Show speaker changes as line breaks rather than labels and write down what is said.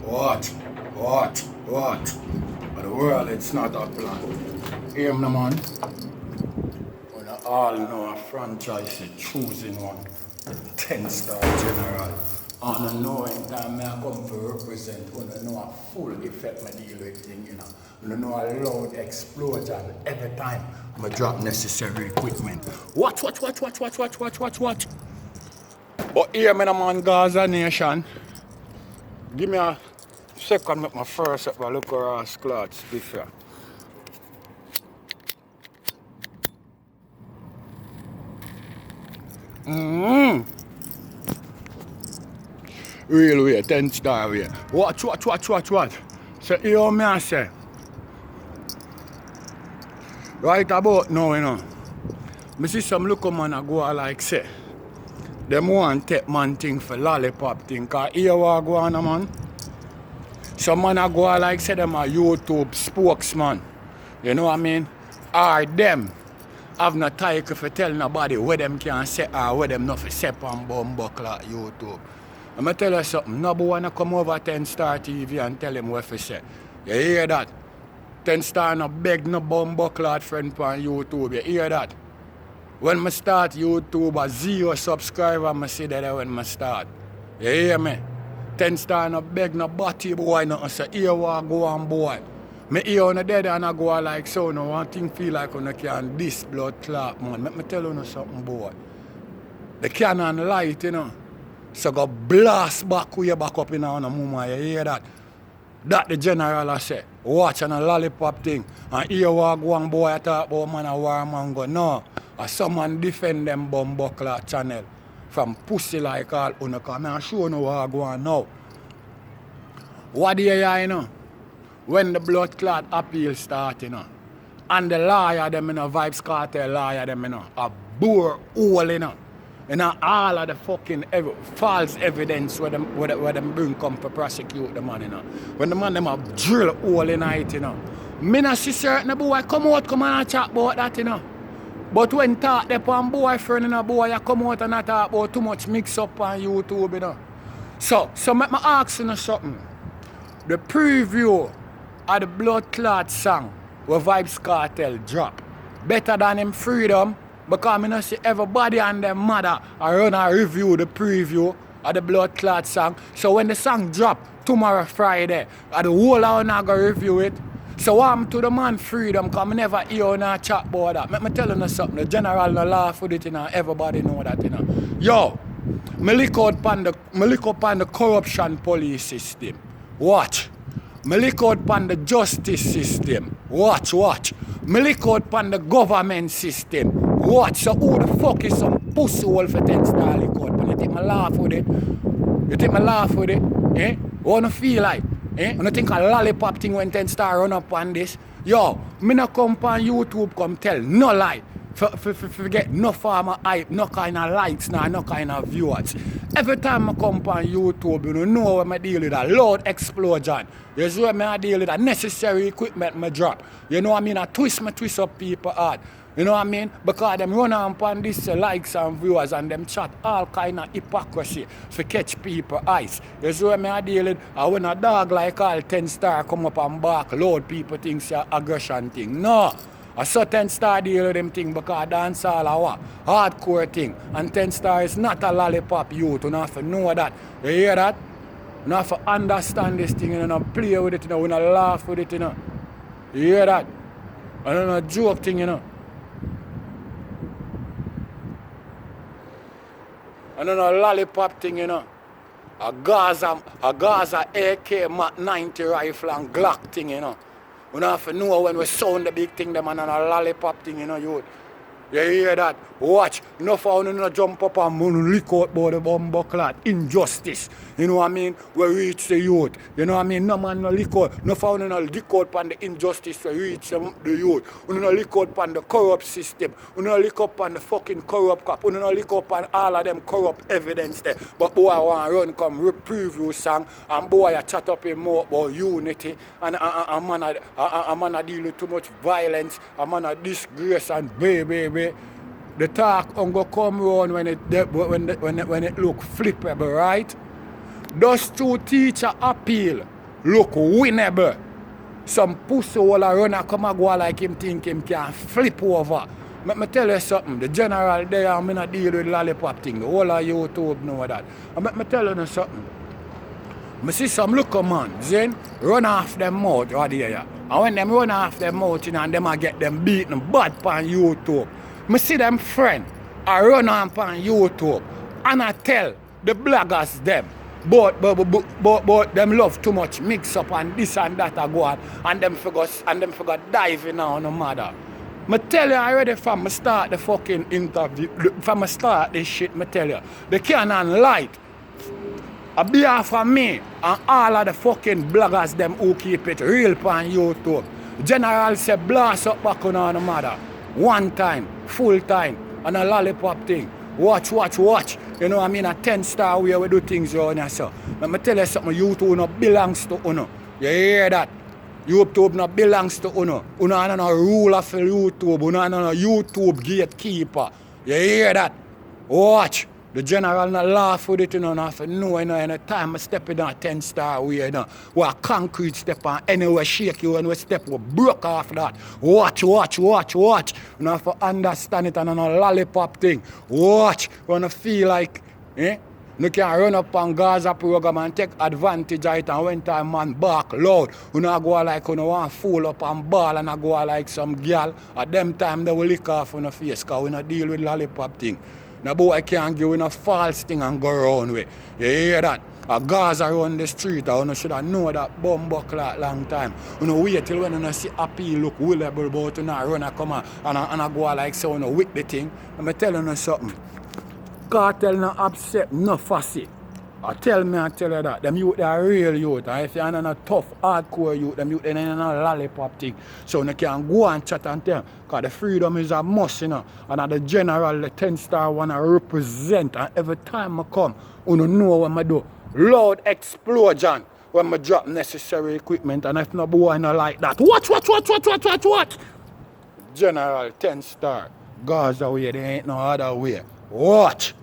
What? But the world, it's not a plan. Hear me, man. We all know a franchise is choosing one. The 10-star general. And I know in time I come to represent, I know a full effect I deal with thing, you know. I know a loud explosion every time I drop necessary equipment. Watch. But hear me, man, Gaza Nation. Give me a second, make my first up, look around clots different. Real way, 10-star way. Watch. So hear me I say. Right about now, you know. I see some local man a go like say. Them want take man thing for lollipop thing. Cause here what go on, man. Some man a go like say them a YouTube spokesman. You know what I mean? Or them have no title for tell nobody where them can say or where them not for say on bumbuckle YouTube. I'm going to tell you something. Nobody wanna come over 10-star TV and tell him what to say. You hear that? 10-star no beg no bumbuckle friend on YouTube. You hear that? When I start YouTube, a 0 subscriber, I see that when I start. You hear me? 10-star no beg no body boy, nothing. So here what go on boy. Me hear on the dead and I go like so, no one thing feel like on can this blood clot, man. Let me tell you something, boy. The cannon light, you know. So go blast back way back up in on a mama, you hear that? That the general I say, watch on a lollipop thing. And here what go on boy talk about man a war man go. No. And someone defend them bumbuckle channel from pussy like all uno come and show no what go on now. What do you hear, you know? When the blood clot appeal start, you know. And the lawyer them, you know, Vybz cartel lawyer them, you know, a bore hole, you know. You know, all of the fucking false evidence where them bring come to prosecute the man, you know. When the man them a drill hole in it, you know. Me not see certain boy come and chat about that, you know. But when talk upon boyfriend and a boy, you come out and not talk about too much mix up on YouTube, you know. So make me ask you something. The preview of the blood clot song where Vybz cartel drop better than him Freedom, because I don't see everybody and their mother are run a review the preview of the blood clot song. So when the song drop tomorrow Friday, the whole hour not gonna review it. So I'm to the man Freedom, because I never hear on a chat about that. Let me tell you something, the general no laugh with it, you know, everybody know that, you know. Yo, me look up on the corruption police system. Watch. Me look out on the justice system. Watch. Me look out on the government system. Watch. So who the fuck is some pussy hole for 10-star look out on? You think me laugh with it? Eh? Wanna feel like? Eh? You think a lollipop thing when 10-star run up on this? Yo, me no come on YouTube come tell no lie. Forget no farmer hype, no kind of likes, no kind of viewers. Every time I come on YouTube, you know when I deal with a loud explosion. You see when I deal with a necessary equipment I drop. You know what I mean? I twist up people hard. You know what I mean? Because them run on this likes and viewers and them chat all kind of hypocrisy to catch people eyes. You see when I deal with when a dog like all 10-star come up and bark, load people think it's an aggression thing. No. A certain 10-star deal with them thing because dance all a what? Hardcore thing. And 10-star is not a lollipop youth. You don't have to know that. You hear that? You don't have to understand this thing. You don't play with it. You don't laugh with it. You know? You hear that? I don't know, joke thing, you know. I don't know, lollipop thing, you know. A Gaza AK Mat 90 rifle and Glock thing, you know. We don't have to know when we sound the big thing, them and a lollipop thing, you know, you hear that? Watch. Enough of you jump up and lick out about the bumbuckle injustice. You know what I mean? We reach the youth. You know what I mean? No man no lick out. Enough of you lick out on the injustice we reach the youth. You no lick out on the corrupt system. You no lick up on the fucking corrupt cop. You no lick up on all of them corrupt evidence there. But boy, I want to run come preview song and boy, I chat up in more about unity and a man deal with too much violence. A man a disgrace and baby. The talk go come round when it look flippable, right? Those two teachers appeal look winnable. Some pussy will run and come and go like him think him can flip over. Let me tell you something. The general there, I'm not deal with lollipop thing. The whole of YouTube know that. And let me tell you something. I see some look man, then run off them mouth right there. And when them run off them mouth, and them a get them beaten bad on YouTube. I see them friend, I run on YouTube and I tell the bloggers them, but them love too much mix up and this and that a go on, and them forgot diving on no matter. I tell you already from I start the fucking interview, from I start this shit, I tell you, the Canon light. A behalf of me and all of the fucking bloggers them who keep it real on YouTube. General say blast up back on no matter. One time, full time, and a lollipop thing. Watch. You know what I mean? A 10-star way we do things around here, so. Let me tell you something, YouTube no belongs to Uno. You hear that? YouTube no belongs to Uno. Uno are no ruler for YouTube. Uno are no YouTube gatekeeper. You hear that? Watch. The general not laugh with it, you know, not for no, you know, any time I step in a 10-star way, you know, where a concrete step on anywhere shake you and we step, we broke off that. Watch. You know, for understand it and a lollipop thing. Watch. You wanna feel like, you can run up on Gaza program and take advantage of it, and when time man bark loud, you know go like you know want fool up and ball and go like some girl. At them time they will lick off on the face because we not deal with lollipop thing. Now boy can't give you a false thing and go around with. You hear that? A Gaza around the street, you should have known that bomb buckle long time. You know wait till when you see happy look willable about you know run and come on and go like so you know with the thing. Let me tell you something. Kartel no upset, no fussy. I tell you that. Them youth they are real youth. And if you're not a tough, hardcore youth, them youth they ain't no lollipop thing. So you can go and chat and tell. Because the freedom is a must, you know. And at the general, the 10-star wanna represent. And every time I come, you know what I do. Loud explosion when I drop necessary equipment. And if no boy not like that. Watch. General 10-star. Gaza way, there ain't no other way. Watch.